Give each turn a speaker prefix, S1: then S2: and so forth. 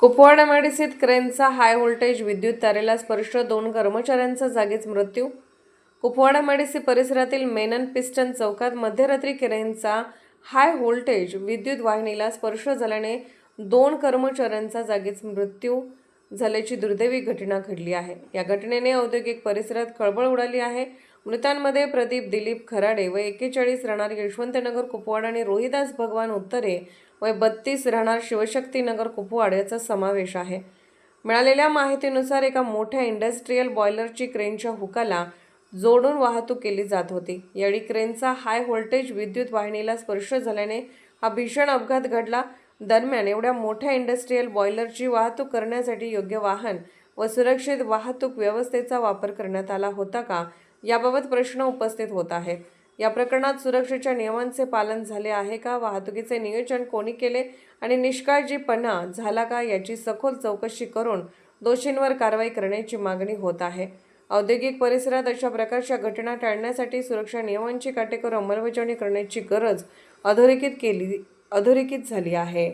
S1: Kupwad एमआयडीसीत क्रेनचा high voltage विद्युत तारेला स्पर्श, 2 कर्मचाऱ्यांचा जागीच मृत्यू. कुपवाड एमआयडीसी परिसरातील मेनन पिस्टन चौकात मध्यरात्री क्रेनचा हाय व्होल्टेज विद्युत वाहिनीला स्पर्श झाल्याने 2 कर्मचाऱ्यांचा जागीच मृत्यू झाल्याची दुर्दैवी घटना घडली आहे. या घटनेने औद्योगिक परिसरात खळबळ उडाली आहे. मृतांमध्ये प्रदीप दिलीप खराडे वय 41 राहणार यशवंतनगर कुपवाड आणि रोहिदास भगवान उत्तरे वय 32 राहणार शिवशक्तीनगर कुपवाड याचा समावेश आहे. मिळालेल्या माहितीनुसार एका मोठ्या इंडस्ट्रीयल बॉयलरची क्रेनच्या हुकाला जोडून वाहतूक केली जात होती. यावेळी क्रेनचा हाय व्होल्टेज विद्युत वाहिनीला स्पर्श झाल्याने हा भीषण अपघात घडला. दरम्यान एवढ्या मोठ्या इंडस्ट्रीयल बॉयलरची वाहतूक करण्यासाठी योग्य वाहन व सुरक्षित वाहतूक व्यवस्थेचा वापर करण्यात आला होता का, याबाबत प्रश्न उपस्थित होत आहेत. या प्रकरणात सुरक्षेच्या नियमांचे पालन झाले आहे का, वाहतुकीचे नियोजन कोणी केले आणि निष्काळजीपणा झाला का, याची सखोल चौकशी करून दोषींवर कारवाई करण्याची मागणी होत आहे. औद्योगिक परिसरात अशा प्रकारच्या घटना टाळण्यासाठी सुरक्षा नियमांची काटेकोर अंमलबजावणी करण्याची गरज अधोरेखित झाली आहे.